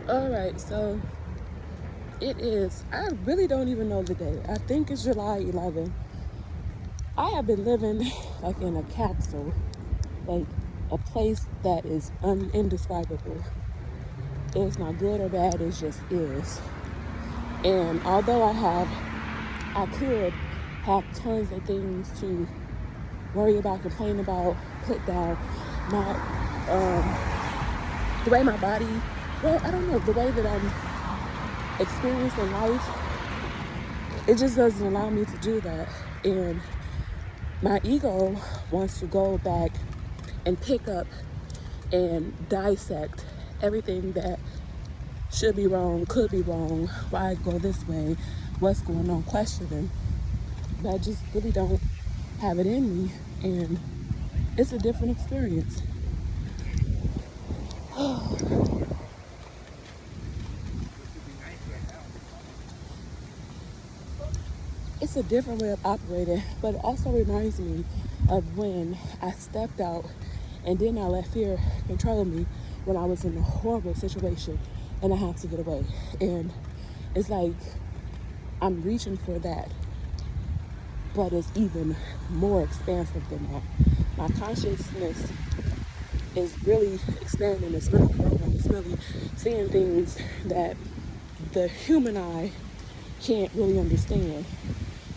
All right, so it is, I really don't even know the day. I think it's July 11th. I have been living like in a capsule, like a place that is indescribable. It's not good or bad, it just is. And although I could have tons of things to worry about, complain about, put down, not the way my body, well, I don't know, the way that I'm experiencing life, it just doesn't allow me to do that. And my ego wants to go back and pick up and dissect everything that should be wrong, could be wrong, why go this way, what's going on, questioning. But I just really don't have it in me, and it's a different experience. It's a different way of operating, but it also reminds me of when I stepped out and did not let fear control me when I was in a horrible situation and I have to get away. And it's like I'm reaching for that, but it's even more expansive than that. My consciousness is really expanding, it's really growing, it's really seeing things that the human eye can't really understand.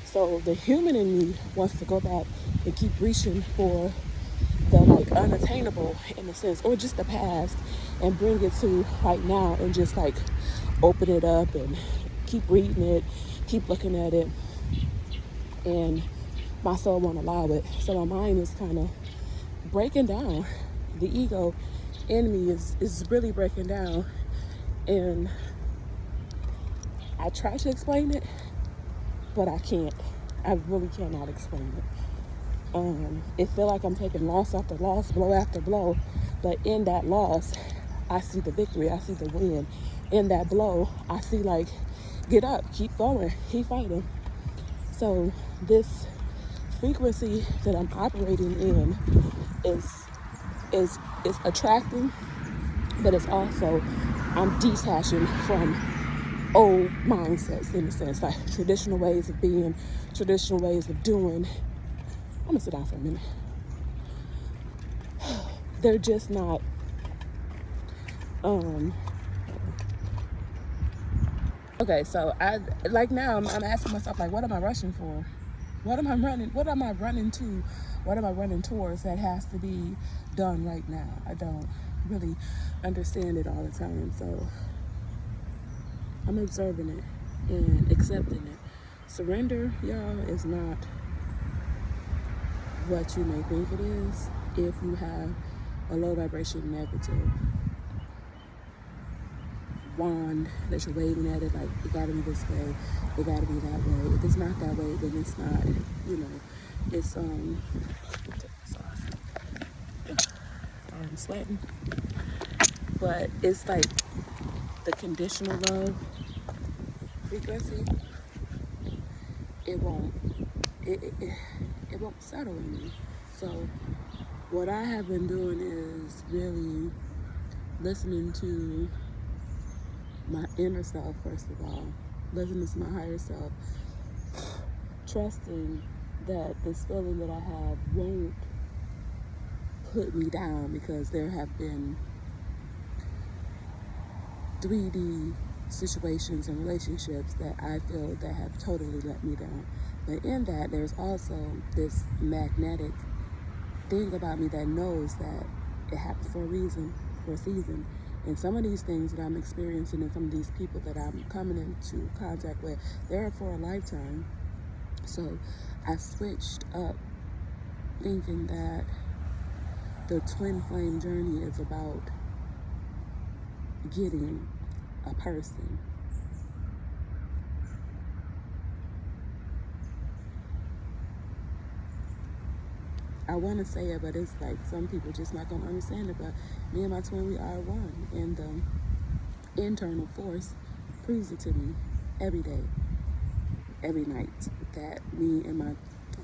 So the human in me wants to go back and keep reaching for the like unattainable in a sense, or just the past, and bring it to right now and just like open it up and keep reading it, keep looking at it, and my soul won't allow it. So my mind is kind of breaking down. The ego in me is really breaking down, and I try to explain it, but I can't. I really cannot explain it. It feel like I'm taking loss after loss, blow after blow, but in that loss, I see the victory, I see the win. In that blow, I see like, get up, keep going, keep fighting. So this frequency that I'm operating in is is attracting, but it's also I'm detaching from old mindsets in a sense, like traditional ways of being, traditional ways of doing. I'm gonna sit down for a minute. They're just not okay. So I like now I'm asking myself, like, what am I rushing for? What am I running to? What am I running towards that has to be done right now? I don't really understand it all the time. So I'm observing it and accepting it. Surrender, y'all, is not what you may think it is if you have a low vibration negative wand that you're waving at it, like it gotta be this way, it gotta be that way. If it's not that way, then it's not, it's take this off. I'm sweating. But it's like the conditional love frequency, it won't it won't settle in me. So what I have been doing is really listening to my inner self, first of all, listening to my higher self, trusting that this feeling that I have won't put me down, because there have been 3D situations and relationships that I feel that have totally let me down. But in that, there's also this magnetic thing about me that knows that it happened for a reason, for a season. And some of these things that I'm experiencing and some of these people that I'm coming into contact with, they're for a lifetime. So I switched up thinking that the twin flame journey is about getting a person. I want to say it, but it's like some people just not going to understand it. But me and my twin, we are one. And the internal force proves it to me every day, every night, that me and my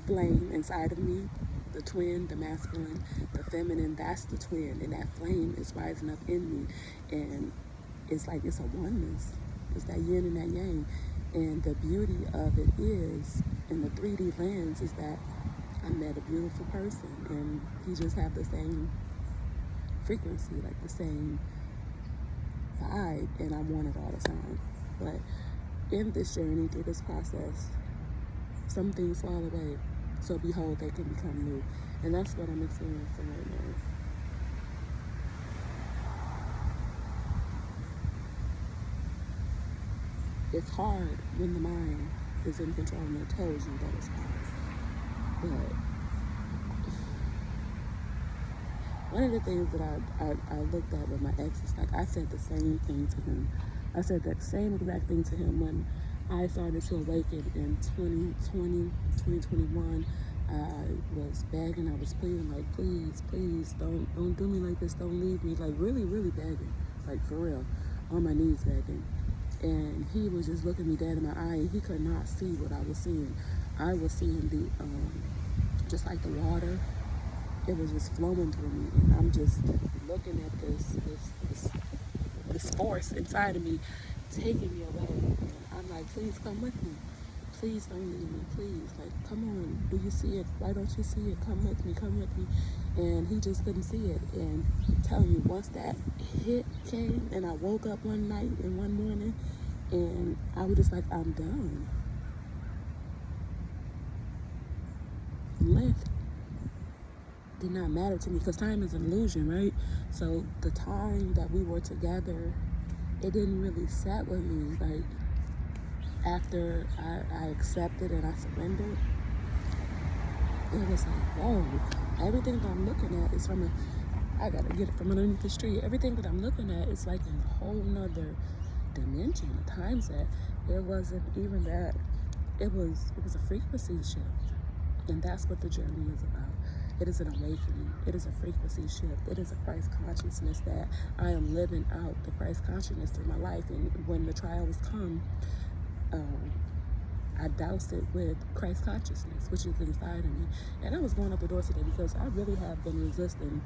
flame inside of me, the twin, the masculine, the feminine, that's the twin. And that flame is rising up in me. And it's like it's a oneness. It's that yin and that yang. And the beauty of it is, in the 3D lens, is that I met a beautiful person and he just have the same frequency, like the same vibe, and I want it all the time. But in this journey, through this process, some things fall away. So behold, they can become new. And that's what I'm experiencing right now. It's hard when the mind is in control and it tells you that it's hard. But one of the things that I looked at with my ex is like, I said the same thing to him. I said that same exact thing to him when I started to awaken in 2020, 2021. I was begging, I was pleading, like, please, don't do me like this, don't leave me, like really, really begging, like for real, on my knees begging. And he was just looking me dead in my eye, and he could not see what I was seeing. I was seeing just like the water, it was just flowing through me, and I'm just looking at this force inside of me taking me away. And I'm like, please come with me. Please don't leave me, please. Like, come on, do you see it? Why don't you see it? Come with me, come with me. And he just couldn't see it. And I'm telling you, once that hit came, and I woke up one night and one morning, and I was just like, I'm done. Length did not matter to me, because time is an illusion, right? So the time that we were together, it didn't really set with me. Like, after I accepted and I surrendered, it was like, whoa, everything that I'm looking at is I gotta get it from underneath the street. Everything that I'm looking at is like in a whole nother dimension, a time set. It wasn't even that. It was a frequency shift. And that's what the journey is about. It is an awakening. It is a frequency shift. It is a Christ consciousness that I am living out, the Christ consciousness through my life. And when the trials come, I doused it with Christ consciousness, which is inside of me. And I was going up the door today because I really have been resisting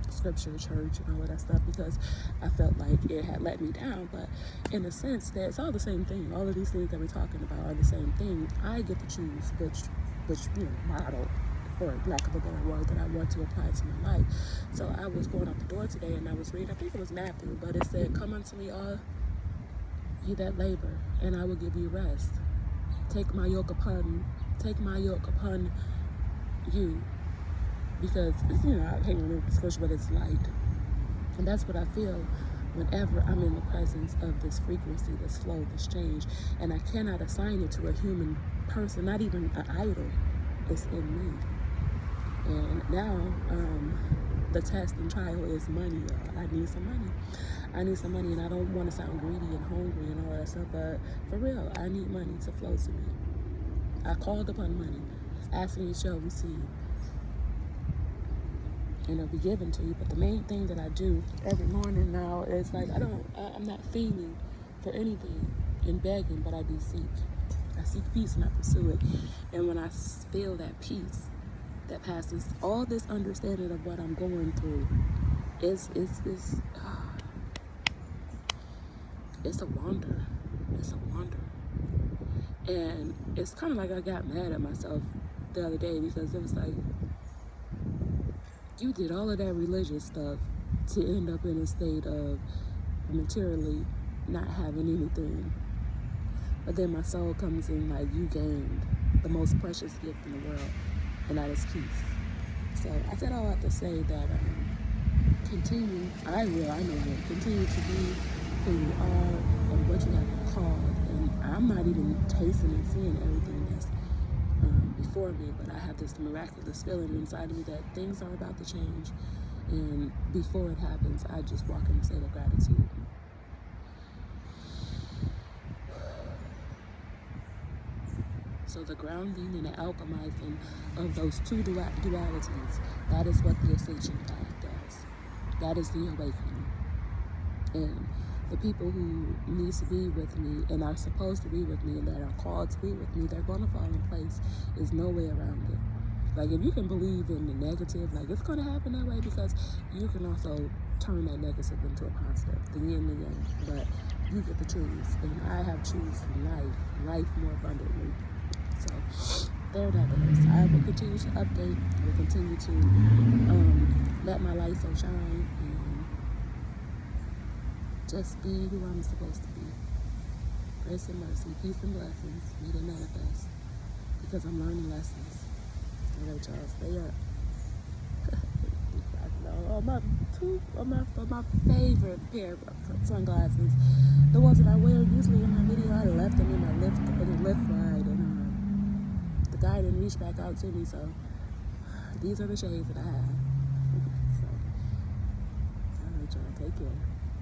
scripture, church, and all of that stuff, because I felt like it had let me down. But in a sense, that it's all the same thing. All of these things that we're talking about are the same thing. I get to choose which model, for lack of a better word, that I want to apply to my life. So I was going out the door today and I was reading, I think it was Matthew, but it said, come unto me all ye that labor, and I will give you rest. Take my yoke upon you, because I can't remember the scripture, but it's light. And that's what I feel whenever I'm in the presence of this frequency, this flow, this change. And I cannot assign it to a human person, not even an idol. It's in me. And now the test and trial is money, y'all. I need some money. And I don't want to sound greedy and hungry and all that stuff, but for real, I need money to flow to me. I called upon money. Asking you shall receive, and it'll be given to you. But the main thing that I do every morning now is like, I'm not fiending for anything and begging, but I do seek. I seek peace and I pursue it. And when I feel that peace that passes all this understanding of what I'm going through, it's a wonder. It's a wonder. And it's kind of like I got mad at myself the other day, because it was like, you did all of that religious stuff to end up in a state of materially not having anything. But then my soul comes in like, you gained the most precious gift in the world, and that is peace. So I said all that to say that continue, I know you, continue to be who you are and what you have been called. And I'm not even tasting and seeing everything that's before me, but I have this miraculous feeling inside of me that things are about to change. And before it happens, I just walk in a state of gratitude. So the grounding and the alchemizing of those two dualities, that is what the ascension path does. That is the awakening. And the people who need to be with me and are supposed to be with me and that are called to be with me, they're going to fall in place. There's no way around it. Like, if you can believe in the negative, like, it's going to happen that way, because you can also turn that negative into a positive, the yin and the yang. But you get to choose, and I have chosen life more abundantly. So there that is. I will continue to update. I will continue to let my light so shine and just be who I'm supposed to be. Grace and mercy, peace and blessings, may they manifest, because I'm learning lessons. All right, y'all, stay up. My favorite pair of sunglasses, the ones that I wear usually in my video, I left them in my lift ride, and the guy didn't reach back out to me, so these are the shades that I have. So, all right, y'all, take care.